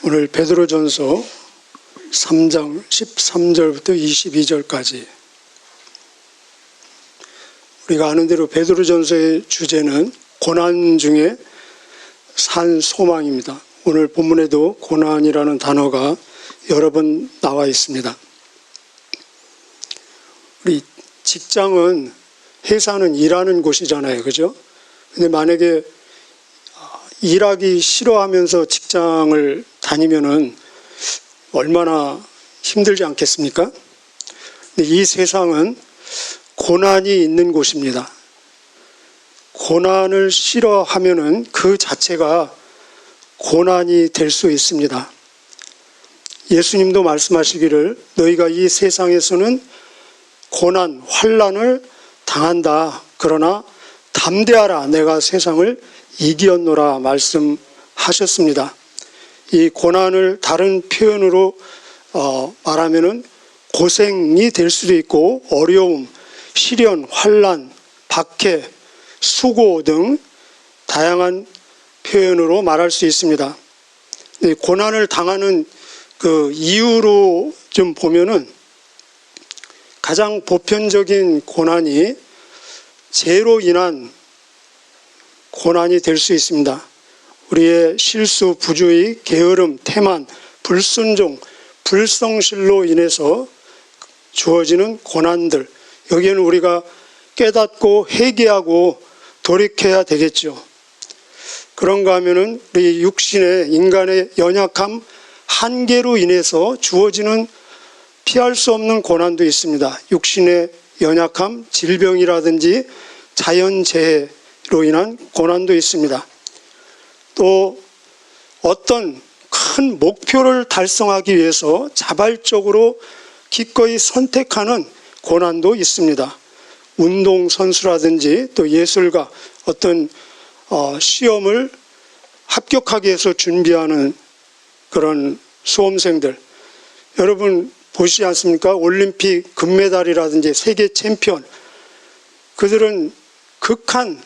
오늘 베드로전서 3장 13절부터 22절까지 우리가 아는 대로 베드로전서의 주제는 고난 중에 산 소망입니다. 오늘 본문에도 고난이라는 단어가 여러 번 나와 있습니다. 우리 직장은 회사는 일하는 곳이잖아요, 그죠? 근데 만약에 일하기 싫어하면서 직장을 다니면은 얼마나 힘들지 않겠습니까? 근데 이 세상은 고난이 있는 곳입니다. 고난을 싫어하면은 그 자체가 고난이 될 수 있습니다. 예수님도 말씀하시기를 너희가 이 세상에서는 고난, 환난을 당한다. 그러나 담대하라. 내가 세상을 이기었노라 말씀하셨습니다. 이 고난을 다른 표현으로 말하면은 고생이 될 수도 있고 어려움, 시련, 환난, 박해, 수고 등 다양한 표현으로 말할 수 있습니다. 고난을 당하는 그 이유로 좀 보면은 가장 보편적인 고난이 죄로 인한 고난이 될 수 있습니다. 우리의 실수, 부주의, 게으름, 태만, 불순종, 불성실로 인해서 주어지는 고난들, 여기에는 우리가 깨닫고 회개하고 돌이켜야 되겠죠. 그런가 하면은 우리 육신의 인간의 연약함, 한계로 인해서 주어지는 피할 수 없는 고난도 있습니다. 육신의 연약함, 질병이라든지 자연재해로 인한 고난도 있습니다. 또 어떤 큰 목표를 달성하기 위해서 자발적으로 기꺼이 선택하는 고난도 있습니다. 운동선수라든지 또 예술가, 어떤 시험을 합격하기 위해서 준비하는 그런 수험생들, 여러분 보시지 않습니까? 올림픽 금메달이라든지 세계 챔피언, 그들은 극한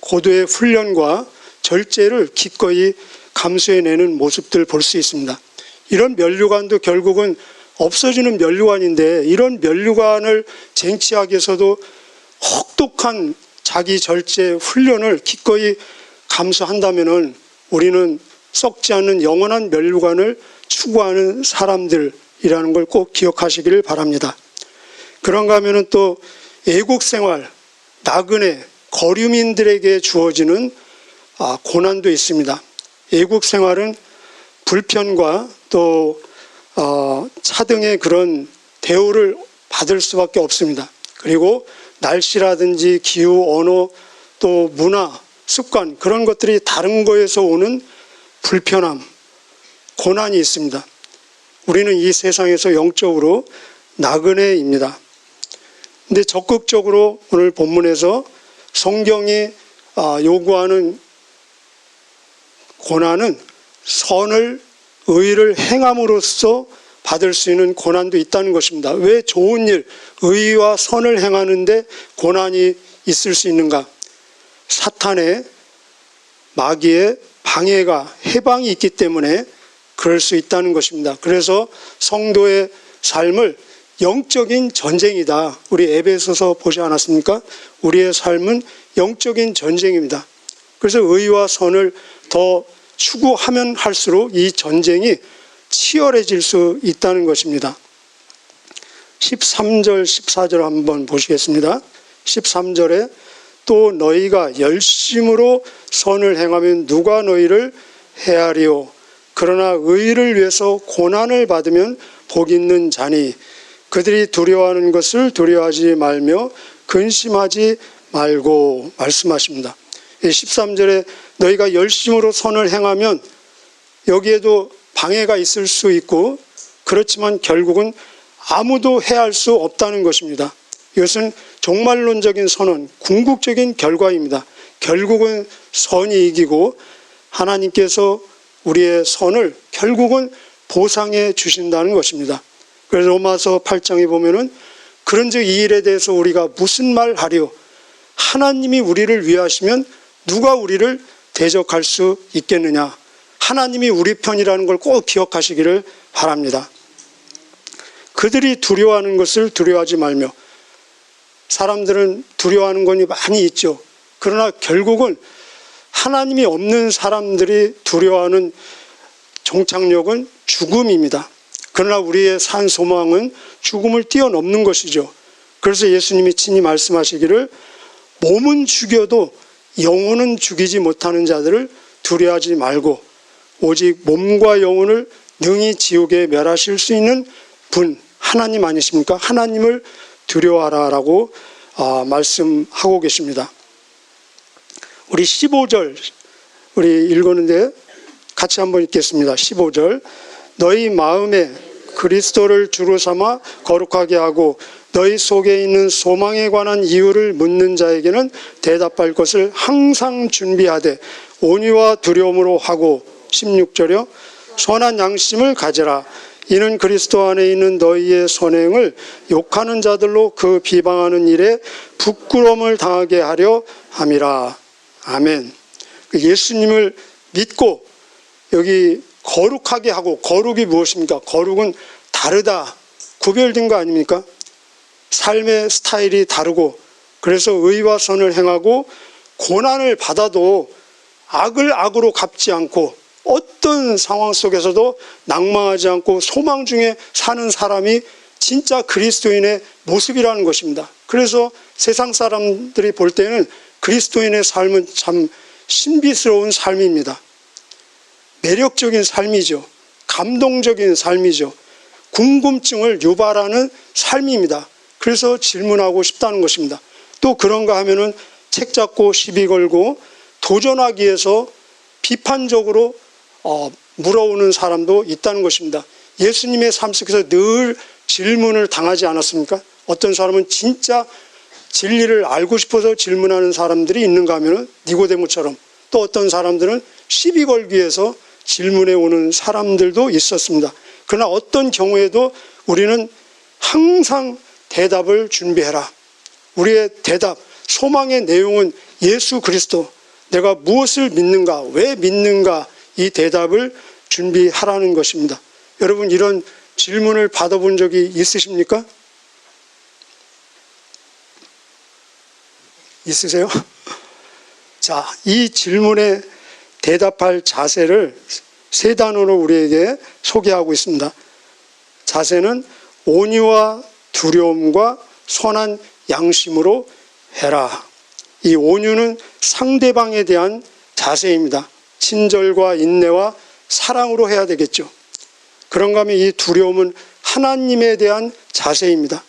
고도의 훈련과 절제를 기꺼이 감수해내는 모습들 볼 수 있습니다. 이런 면류관도 결국은 없어지는 면류관인데, 이런 면류관을 쟁취하기 위해서도 혹독한 자기 절제 훈련을 기꺼이 감수한다면은 우리는 썩지 않는 영원한 면류관을 추구하는 사람들이라는 걸 꼭 기억하시기를 바랍니다. 그런가 하면은 또 애국생활, 나그네, 거류민들에게 주어지는 고난도 있습니다. 애국생활은 불편과 또 차등의 그런 대우를 받을 수밖에 없습니다. 그리고 날씨라든지 기후, 언어, 또 문화, 습관, 그런 것들이 다른 거에서 오는 불편함, 고난이 있습니다. 우리는 이 세상에서 영적으로 나그네입니다. 근데 적극적으로 오늘 본문에서 성경이 요구하는 고난은 선을, 의를 행함으로써 받을 수 있는 고난도 있다는 것입니다. 왜 좋은 일, 의와 선을 행하는데 고난이 있을 수 있는가? 사탄의, 마귀의 방해가, 해방이 있기 때문에 그럴 수 있다는 것입니다. 그래서 성도의 삶을 영적인 전쟁이다. 우리 에베소서 보지 않았습니까? 우리의 삶은 영적인 전쟁입니다. 그래서 의와 선을 더 추구하면 할수록 이 전쟁이 치열해질 수 있다는 것입니다. 13절, 14절 한번 보시겠습니다. 13절에 또 너희가 열심으로 선을 행하면 누가 너희를 해하리요. 그러나 의를 위해서 고난을 받으면 복 있는 자니 그들이 두려워하는 것을 두려워하지 말며 근심하지 말고 말씀하십니다. 13절에 너희가 열심으로 선을 행하면 여기에도 방해가 있을 수 있고 그렇지만 결국은 아무도 해할 수 없다는 것입니다. 이것은 종말론적인 선언, 궁극적인 결과입니다. 결국은 선이 이기고 하나님께서 우리의 선을 결국은 보상해 주신다는 것입니다. 그래서 로마서 8장에 보면은 그런즉 이 일에 대해서 우리가 무슨 말 하리요? 하나님이 우리를 위하시면 누가 우리를 대적할 수 있겠느냐? 하나님이 우리 편이라는 걸 꼭 기억하시기를 바랍니다. 그들이 두려워하는 것을 두려워하지 말며, 사람들은 두려워하는 것이 많이 있죠. 그러나 결국은 하나님이 없는 사람들이 두려워하는 종착역은 죽음입니다. 그러나 우리의 산 소망은 죽음을 뛰어넘는 것이죠. 그래서 예수님이 친히 말씀하시기를 몸은 죽여도 영혼은 죽이지 못하는 자들을 두려워하지 말고 오직 몸과 영혼을 능히 지옥에 멸하실 수 있는 분, 하나님 아니십니까? 하나님을 두려워하라라고 말씀하고 계십니다. 우리 15절 우리 읽었는데 같이 한번 읽겠습니다. 15절 너희 마음에 그리스도를 주로 삼아 거룩하게 하고 너희 속에 있는 소망에 관한 이유를 묻는 자에게는 대답할 것을 항상 준비하되 온유와 두려움으로 하고 16절이요 선한 양심을 가져라. 이는 그리스도 안에 있는 너희의 선행을 욕하는 자들로 그 비방하는 일에 부끄러움을 당하게 하려 함이라. 아멘. 예수님을 믿고 여기 거룩하게 하고, 거룩이 무엇입니까? 거룩은 다르다, 구별된 거 아닙니까? 삶의 스타일이 다르고, 그래서 의와 선을 행하고 고난을 받아도 악을 악으로 갚지 않고 어떤 상황 속에서도 낭망하지 않고 소망 중에 사는 사람이 진짜 그리스도인의 모습이라는 것입니다. 그래서 세상 사람들이 볼 때는 그리스도인의 삶은 참 신비스러운 삶입니다. 매력적인 삶이죠. 감동적인 삶이죠. 궁금증을 유발하는 삶입니다. 그래서 질문하고 싶다는 것입니다. 또 그런가 하면은 책 잡고 시비 걸고 도전하기 위해서 비판적으로 물어오는 사람도 있다는 것입니다. 예수님의 삶 속에서 늘 질문을 당하지 않았습니까? 어떤 사람은 진짜 진리를 알고 싶어서 질문하는 사람들이 있는가 하면 니고데모처럼, 또 어떤 사람들은 시비 걸기 위해서 질문해 오는 사람들도 있었습니다. 그러나 어떤 경우에도 우리는 항상 대답을 준비해라. 우리의 대답, 소망의 내용은 예수 그리스도, 내가 무엇을 믿는가, 왜 믿는가, 이 대답을 준비하라는 것입니다. 여러분, 이런 질문을 받아본 적이 있으십니까? 있으세요? 자, 이 질문에 대답할 자세를 세 단어로 우리에게 소개하고 있습니다. 자세는 온유와 두려움과 선한 양심으로 해라. 이 온유는 상대방에 대한 자세입니다. 친절과 인내와 사랑으로 해야 되겠죠. 그런가 하면 이 두려움은 하나님에 대한 자세입니다.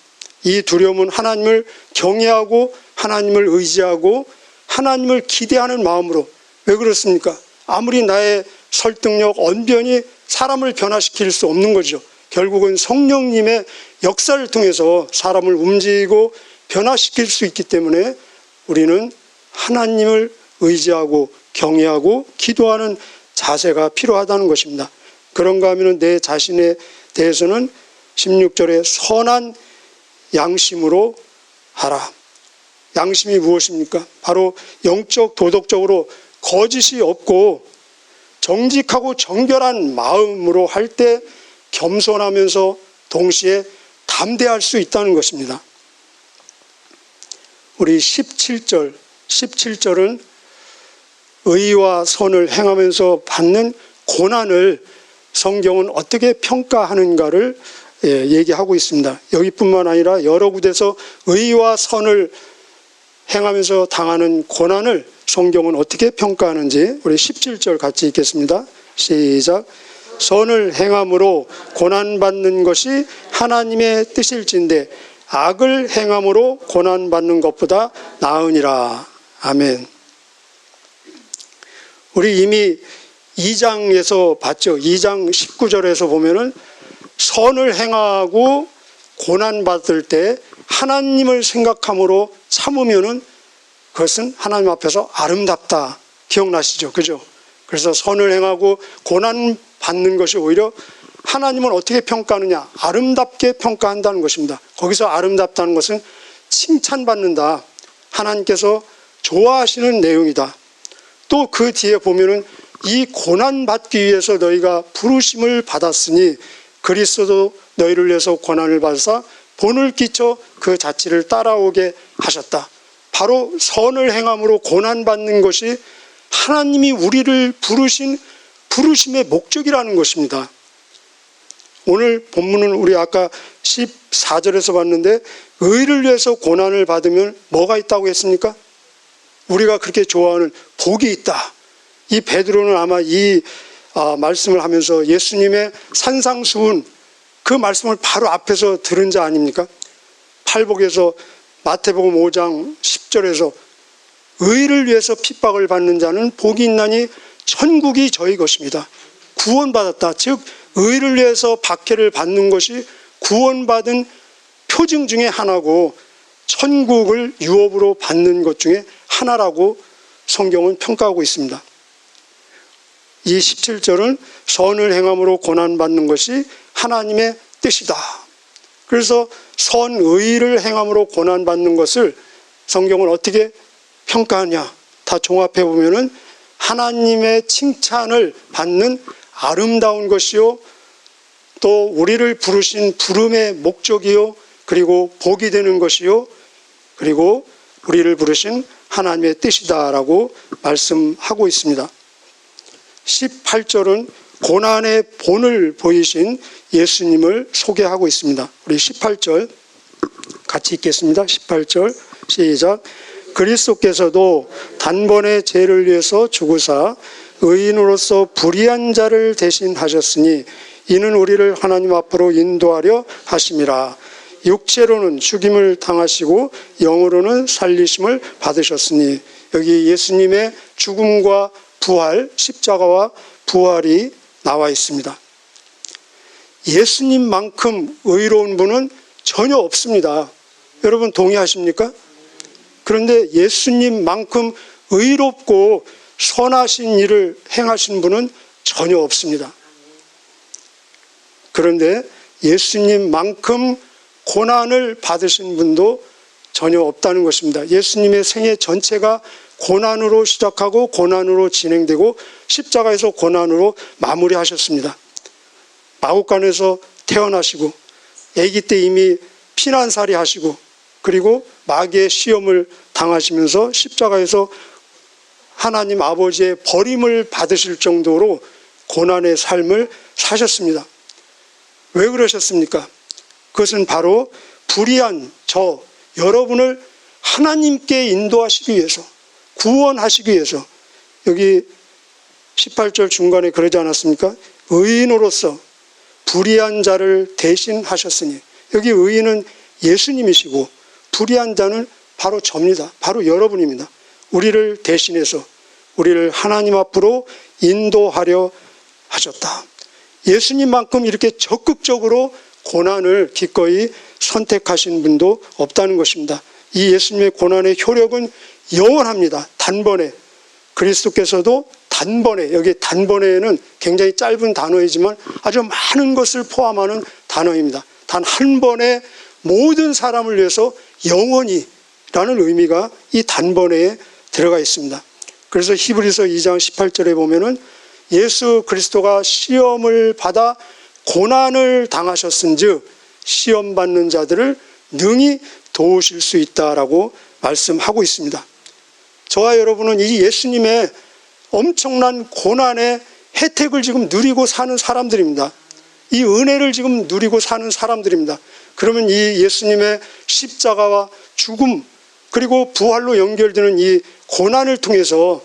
이 두려움은 하나님을 경외하고 하나님을 의지하고 하나님을 기대하는 마음으로. 왜 그렇습니까? 아무리 나의 설득력, 언변이 사람을 변화시킬 수 없는 거죠. 결국은 성령님의 역사를 통해서 사람을 움직이고 변화시킬 수 있기 때문에 우리는 하나님을 의지하고 경외하고 기도하는 자세가 필요하다는 것입니다. 그런가 하면 내 자신에 대해서는 16절에 선한 양심으로 하라. 양심이 무엇입니까? 바로 영적 도덕적으로 거짓이 없고 정직하고 정결한 마음으로 할 때 겸손하면서 동시에 담대할 수 있다는 것입니다. 우리 17절은 의와 선을 행하면서 받는 고난을 성경은 어떻게 평가하는가를 얘기하고 있습니다. 여기뿐만 아니라 여러 곳에서 의와 선을 행하면서 당하는 고난을 성경은 어떻게 평가하는지 우리 17절 같이 읽겠습니다. 시작. 선을 행함으로 고난받는 것이 하나님의 뜻일진데 악을 행함으로 고난받는 것보다 나으니라. 아멘. 우리 이미 2장에서 봤죠. 2장 19절에서 보면은 선을 행하고 고난받을 때 하나님을 생각함으로 참으면은 그것은 하나님 앞에서 아름답다. 기억나시죠? 그죠? 그래서 선을 행하고 고난받는 것이 오히려 하나님은 어떻게 평가하느냐? 아름답게 평가한다는 것입니다. 거기서 아름답다는 것은 칭찬받는다. 하나님께서 좋아하시는 내용이다. 또 그 뒤에 보면은 이 고난받기 위해서 너희가 부르심을 받았으니 그리스도도 너희를 위해서 고난을 받으사 본을 끼쳐 그 자취를 따라오게 하셨다. 바로 선을 행함으로 고난받는 것이 하나님이 우리를 부르신 부르심의 목적이라는 것입니다. 오늘 본문은 우리 아까 14절에서 봤는데 의를 위해서 고난을 받으면 뭐가 있다고 했습니까? 우리가 그렇게 좋아하는 복이 있다. 이 베드로는 아마 이 말씀을 하면서 예수님의 산상수훈 그 말씀을 바로 앞에서 들은 자 아닙니까? 팔복에서 마태복음 5장 10절에서 의를 위해서 핍박을 받는 자는 복이 있나니 천국이 저희 것입니다. 구원받았다. 즉 의를 위해서 박해를 받는 것이 구원받은 표징 중에 하나고 천국을 유업으로 받는 것 중에 하나라고 성경은 평가하고 있습니다. 이 17절은 선을 행함으로 고난받는 것이 하나님의 뜻이다. 그래서 선의를 행함으로 고난받는 것을 성경은 어떻게 평가하냐. 다 종합해 보면은 하나님의 칭찬을 받는 아름다운 것이요 또 우리를 부르신 부름의 목적이요 그리고 복이 되는 것이요 그리고 우리를 부르신 하나님의 뜻이다라고 말씀하고 있습니다. 18절은 고난의 본을 보이신 예수님을 소개하고 있습니다. 우리 18절 같이 읽겠습니다. 18절 시작. 그리스도께서도 단번에 죄를 위해서 죽으사 의인으로서 불의한 자를 대신하셨으니 이는 우리를 하나님 앞으로 인도하려 하심이라. 육체로는 죽임을 당하시고 영으로는 살리심을 받으셨으니 여기 예수님의 죽음과 부활, 십자가와 부활이 나와 있습니다. 예수님만큼 의로운 분은 전혀 없습니다. 여러분 동의하십니까? 그런데 예수님만큼 의롭고 선하신 일을 행하신 분은 전혀 없습니다. 그런데 예수님만큼 고난을 받으신 분도 전혀 없다는 것입니다. 예수님의 생애 전체가 고난으로 시작하고 고난으로 진행되고 십자가에서 고난으로 마무리하셨습니다. 마국간에서 태어나시고 아기 때 이미 피난살이 하시고 그리고 마귀의 시험을 당하시면서 십자가에서 하나님 아버지의 버림을 받으실 정도로 고난의 삶을 사셨습니다. 왜 그러셨습니까? 그것은 바로 불의한 저 여러분을 하나님께 인도하시기 위해서 구원하시기 위해서 여기 18절 중간에 그러지 않았습니까? 의인으로서 불의한 자를 대신하셨으니 여기 의인은 예수님이시고 불의한 자는 바로 저입니다. 바로 여러분입니다. 우리를 대신해서 우리를 하나님 앞으로 인도하려 하셨다. 예수님만큼 이렇게 적극적으로 고난을 기꺼이 선택하신 분도 없다는 것입니다. 이 예수님의 고난의 효력은 영원합니다. 단번에 그리스도께서도 단번에 여기 단번에는 굉장히 짧은 단어이지만 아주 많은 것을 포함하는 단어입니다. 단 한 번에 모든 사람을 위해서 영원히 라는 의미가 이 단번에 들어가 있습니다. 그래서 히브리서 2장 18절에 보면은 예수 그리스도가 시험을 받아 고난을 당하셨은즉 시험 받는 자들을 능히 도우실 수 있다라고 말씀하고 있습니다. 저와 여러분은 이 예수님의 엄청난 고난의 혜택을 지금 누리고 사는 사람들입니다. 이 은혜를 지금 누리고 사는 사람들입니다. 그러면 이 예수님의 십자가와 죽음 그리고 부활로 연결되는 이 고난을 통해서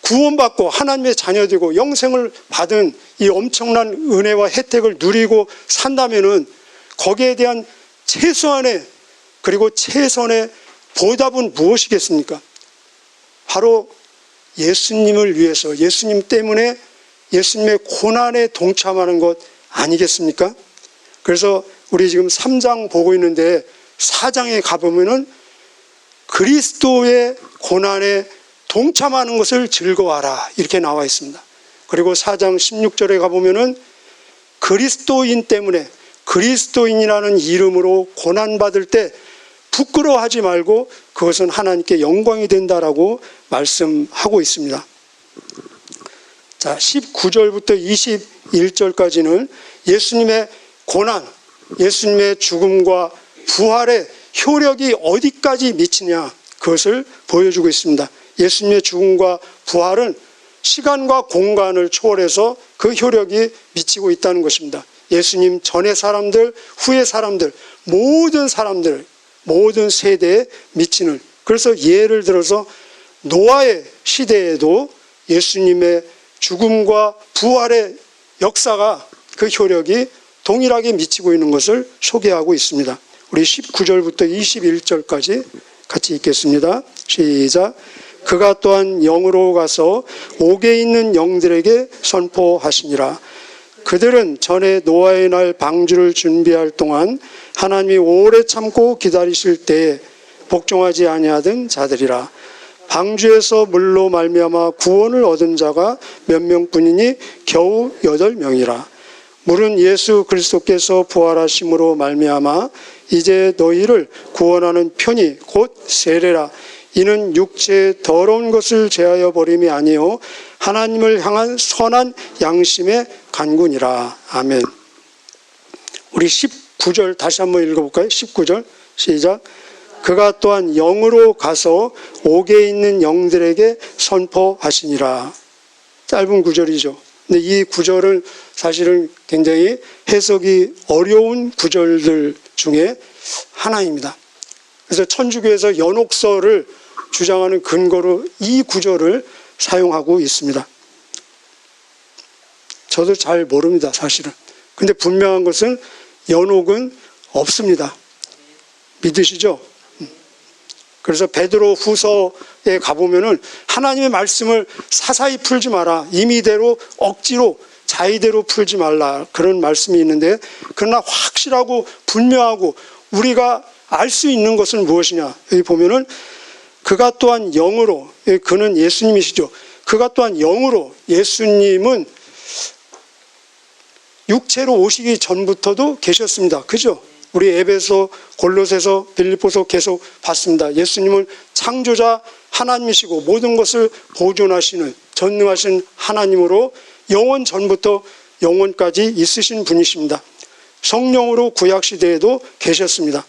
구원받고 하나님의 자녀되고 영생을 받은 이 엄청난 은혜와 혜택을 누리고 산다면은 거기에 대한 최소한의 그리고 최선의 보답은 무엇이겠습니까? 바로 예수님을 위해서 예수님 때문에 예수님의 고난에 동참하는 것 아니겠습니까? 그래서 우리 지금 3장 보고 있는데 4장에 가보면은 그리스도의 고난에 동참하는 것을 즐거워하라 이렇게 나와 있습니다. 그리고 4장 16절에 가보면은 그리스도인 때문에 그리스도인이라는 이름으로 고난받을 때 부끄러워하지 말고 그것은 하나님께 영광이 된다라고 말씀하고 있습니다. 자, 19절부터 21절까지는 예수님의 고난, 예수님의 죽음과 부활의 효력이 어디까지 미치냐, 그것을 보여주고 있습니다. 예수님의 죽음과 부활은 시간과 공간을 초월해서 그 효력이 미치고 있다는 것입니다. 예수님 전의 사람들, 후의 사람들, 모든 사람들, 모든 세대에 미치는, 그래서 예를 들어서 노아의 시대에도 예수님의 죽음과 부활의 역사가, 그 효력이 동일하게 미치고 있는 것을 소개하고 있습니다. 우리 19절부터 21절까지 같이 읽겠습니다. 시작. 그가 또한 영으로 가서 옥에 있는 영들에게 선포하시니라. 그들은 전에 노아의 날 방주를 준비할 동안 하나님이 오래 참고 기다리실 때에 복종하지 아니하던 자들이라. 방주에서 물로 말미암아 구원을 얻은 자가 몇 명뿐이니 겨우 8명이라. 물은 예수 그리스도께서 부활하심으로 말미암아 이제 너희를 구원하는 편이 곧 세례라. 이는 육체의 더러운 것을 제하여 버림이 아니요 하나님을 향한 선한 양심의 간군이라. 아멘. 우리 19절 다시 한번 읽어볼까요? 19절 시작. 그가 또한 영으로 가서 옥에 있는 영들에게 선포하시니라. 짧은 구절이죠. 근데 이 구절은 사실은 굉장히 해석이 어려운 구절들 중에 하나입니다. 그래서 천주교에서 연옥설을 주장하는 근거로 이 구절을 사용하고 있습니다. 저도 잘 모릅니다, 사실은. 근데 분명한 것은 연옥은 없습니다. 믿으시죠? 그래서 베드로 후서에 가보면은 하나님의 말씀을 사사히 풀지 마라. 임의대로 억지로 자의대로 풀지 말라. 그런 말씀이 있는데, 그러나 확실하고 분명하고 우리가 알 수 있는 것은 무엇이냐. 여기 보면은 그가 또한 영으로, 그는 예수님이시죠. 그가 또한 영으로, 예수님은 육체로 오시기 전부터도 계셨습니다. 그죠? 우리 에베소, 골로새서, 빌립보서 계속 봤습니다. 예수님은 창조자 하나님이시고 모든 것을 보존하시는 전능하신 하나님으로 영원 전부터 영원까지 있으신 분이십니다. 성령으로 구약시대에도 계셨습니다.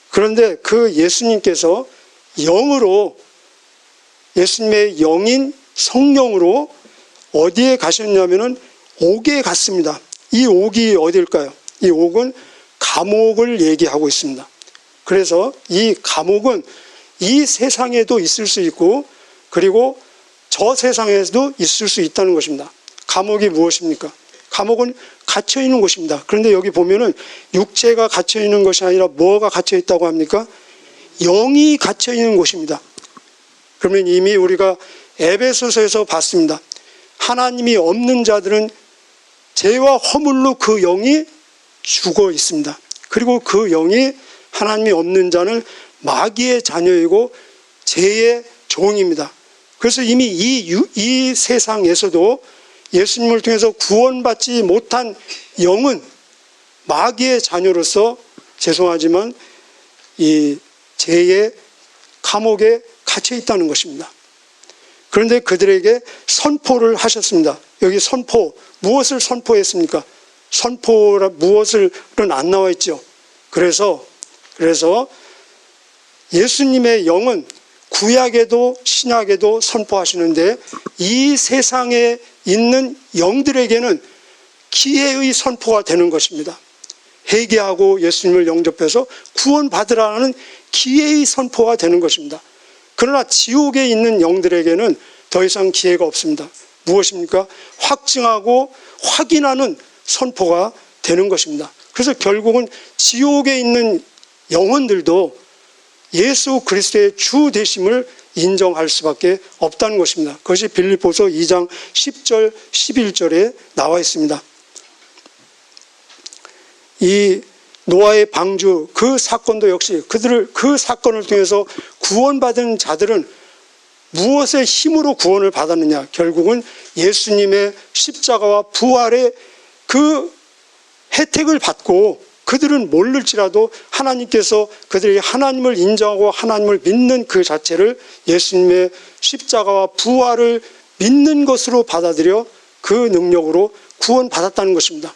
그런데 그 예수님께서 영으로, 예수님의 영인 성령으로 어디에 가셨냐면은 옥에 갔습니다. 이 옥이 어디일까요? 이 옥은 감옥을 얘기하고 있습니다. 그래서 이 감옥은 이 세상에도 있을 수 있고, 그리고 저 세상에도 있을 수 있다는 것입니다. 감옥이 무엇입니까? 감옥은 갇혀 있는 곳입니다. 그런데 여기 보면은 육체가 갇혀 있는 것이 아니라 뭐가 갇혀 있다고 합니까? 영이 갇혀 있는 곳입니다. 그러면 이미 우리가 에베소서에서 봤습니다. 하나님이 없는 자들은 죄와 허물로 그 영이 죽어 있습니다. 그리고 그 영이, 하나님이 없는 자는 마귀의 자녀이고 죄의 종입니다. 그래서 이미 이 세상에서도 예수님을 통해서 구원받지 못한 영은 마귀의 자녀로서, 죄송하지만 이 죄의 감옥에 갇혀 있다는 것입니다. 그런데 그들에게 선포를 하셨습니다. 여기 선포, 무엇을 선포했습니까? 선포라 무엇을은 안 나와 있죠. 그래서 예수님의 영은 구약에도 신약에도 선포하시는데, 이 세상에 있는 영들에게는 기회의 선포가 되는 것입니다. 회개하고 예수님을 영접해서 구원받으라는 기회의 선포가 되는 것입니다. 그러나 지옥에 있는 영들에게는 더 이상 기회가 없습니다. 무엇입니까? 확증하고 확인하는 선포가 되는 것입니다. 그래서 결국은 지옥에 있는 영혼들도 예수 그리스도의 주 되심을 인정할 수밖에 없다는 것입니다. 그것이 빌립보서 2장 10절 11절에 나와 있습니다. 이 노아의 방주, 그 사건도 역시 그 사건을 통해서 구원받은 자들은 무엇의 힘으로 구원을 받았느냐? 결국은 예수님의 십자가와 부활의 그 혜택을 받고, 그들은 모를지라도 하나님께서 그들이 하나님을 인정하고 하나님을 믿는 그 자체를, 예수님의 십자가와 부활을 믿는 것으로 받아들여 그 능력으로 구원받았다는 것입니다.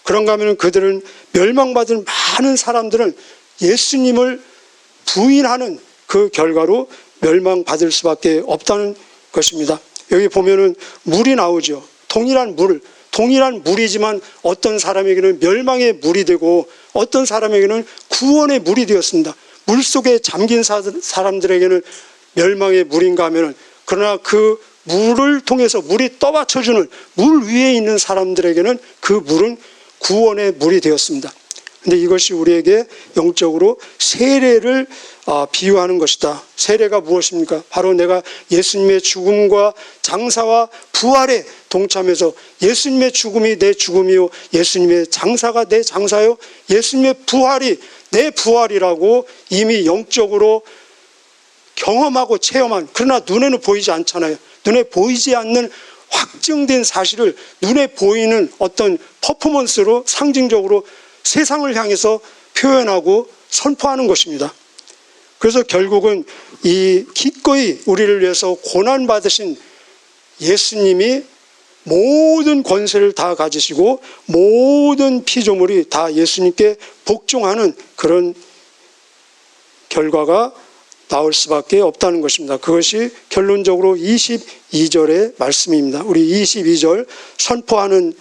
그런가 하면 그들은 멸망받은 많은 사람들은 예수님을 부인하는 그 결과로 멸망받을 수밖에 없다는 것입니다. 여기 보면은 물이 나오죠. 동일한 물이지만 어떤 사람에게는 멸망의 물이 되고 어떤 사람에게는 구원의 물이 되었습니다. 물 속에 잠긴 사람들에게는 멸망의 물인가 하면은, 그러나 그 물을 통해서 물이 떠받쳐주는 물 위에 있는 사람들에게는 그 물은 구원의 물이 되었습니다. 근데 이것이 우리에게 영적으로 세례를 비유하는 것이다. 세례가 무엇입니까? 바로 내가 예수님의 죽음과 장사와 부활에 동참해서 예수님의 죽음이 내 죽음이요, 예수님의 장사가 내 장사요, 예수님의 부활이 내 부활이라고 이미 영적으로 경험하고 체험한, 그러나 눈에는 보이지 않잖아요. 눈에 보이지 않는 확증된 사실을 눈에 보이는 어떤 퍼포먼스로 상징적으로 세상을 향해서 표현하고 선포하는 것입니다. 그래서 결국은 이 기꺼이 우리를 위해서 고난받으신 예수님이 모든 권세를 다 가지시고 모든 피조물이 다 예수님께 복종하는 그런 결과가 나올 수밖에 없다는 것입니다. 그것이 결론적으로 22절의 말씀입니다. 우리 22절 선포하는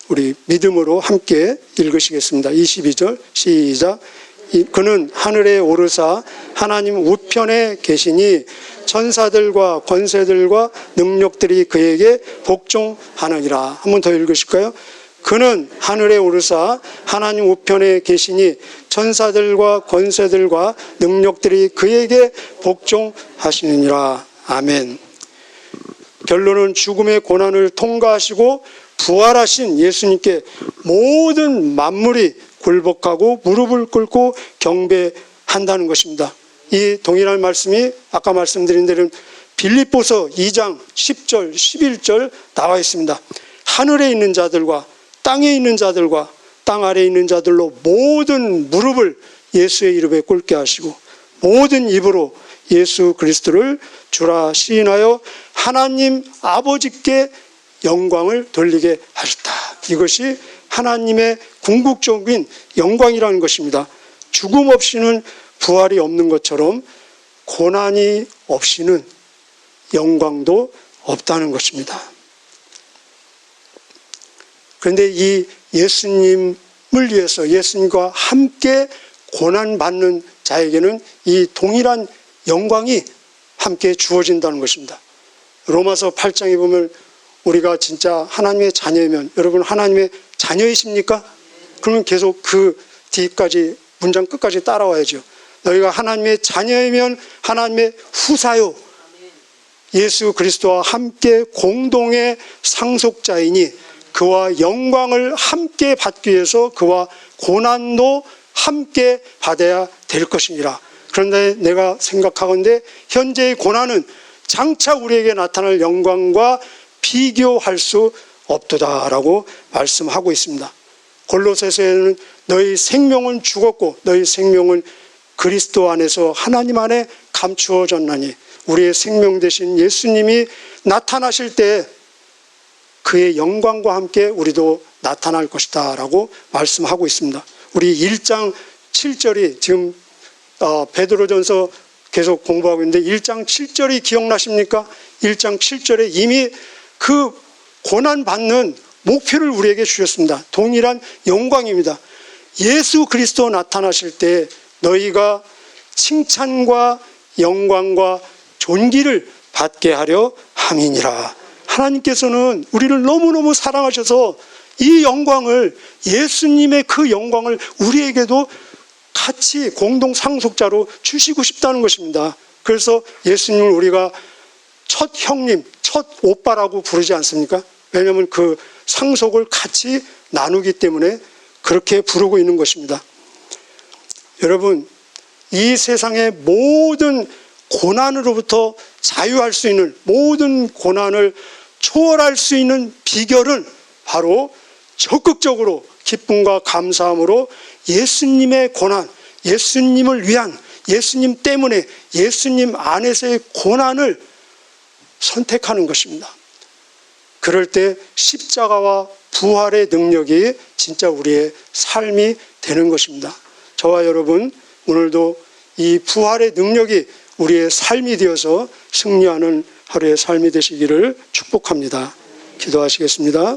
우리 믿음으로 함께 읽으시겠습니다. 22절 시작. 그는 하늘에 오르사 하나님 우편에 계시니 천사들과 권세들과 능력들이 그에게 복종하느니라. 한 번 더 읽으실까요? 그는 하늘에 오르사 하나님 우편에 계시니 천사들과 권세들과 능력들이 그에게 복종하시느니라. 아멘. 결론은 죽음의 고난을 통과하시고 부활하신 예수님께 모든 만물이 굴복하고 무릎을 꿇고 경배한다는 것입니다. 이 동일한 말씀이 아까 말씀드린 대로 빌립보서 2장 10절 11절 나와 있습니다. 하늘에 있는 자들과 땅에 있는 자들과 땅 아래에 있는 자들로 모든 무릎을 예수의 이름에 꿇게 하시고 모든 입으로 예수 그리스도를 주라 시인하여 하나님 아버지께 영광을 돌리게 하셨다. 이것이 하나님의 궁극적인 영광이라는 것입니다. 죽음 없이는 부활이 없는 것처럼 고난이 없이는 영광도 없다는 것입니다. 그런데 이 예수님을 위해서 예수님과 함께 고난받는 자에게는 이 동일한 영광이 함께 주어진다는 것입니다. 로마서 8장에 보면 우리가 진짜 하나님의 자녀이면, 여러분 하나님의 자녀이십니까? 그러면 계속 그 뒤까지 문장 끝까지 따라와야죠. 너희가 하나님의 자녀이면 하나님의 후사요, 예수 그리스도와 함께 공동의 상속자이니 그와 영광을 함께 받기 위해서 그와 고난도 함께 받아야 될 것이니라. 그런데 내가 생각하건대 현재의 고난은 장차 우리에게 나타날 영광과 비교할 수 없도다라고 말씀하고 있습니다. 골로새서에는 너희 생명은 죽었고 너희 생명은 그리스도 안에서 하나님 안에 감추어졌나니 우리의 생명 되신 예수님이 나타나실 때 그의 영광과 함께 우리도 나타날 것이다 라고 말씀하고 있습니다. 우리 1장 7절이 지금 베드로전서 계속 공부하고 있는데 1장 7절이 기억나십니까? 1장 7절에 이미 그 고난받는 목표를 우리에게 주셨습니다. 동일한 영광입니다. 예수 그리스도 나타나실 때 너희가 칭찬과 영광과 존귀를 받게 하려 함이니라. 하나님께서는 우리를 너무너무 사랑하셔서 이 영광을, 예수님의 그 영광을 우리에게도 같이 공동 상속자로 주시고 싶다는 것입니다. 그래서 예수님을 우리가 첫 형님, 첫 오빠라고 부르지 않습니까? 왜냐하면 그 상속을 같이 나누기 때문에 그렇게 부르고 있는 것입니다. 여러분, 이 세상의 모든 고난으로부터 자유할 수 있는, 모든 고난을 초월할 수 있는 비결은 바로 적극적으로 기쁨과 감사함으로 예수님의 고난, 예수님을 위한, 예수님 때문에, 예수님 안에서의 고난을 선택하는 것입니다. 그럴 때 십자가와 부활의 능력이 진짜 우리의 삶이 되는 것입니다. 저와 여러분, 오늘도 이 부활의 능력이 우리의 삶이 되어서 승리하는 하루의 삶이 되시기를 축복합니다. 기도하시겠습니다.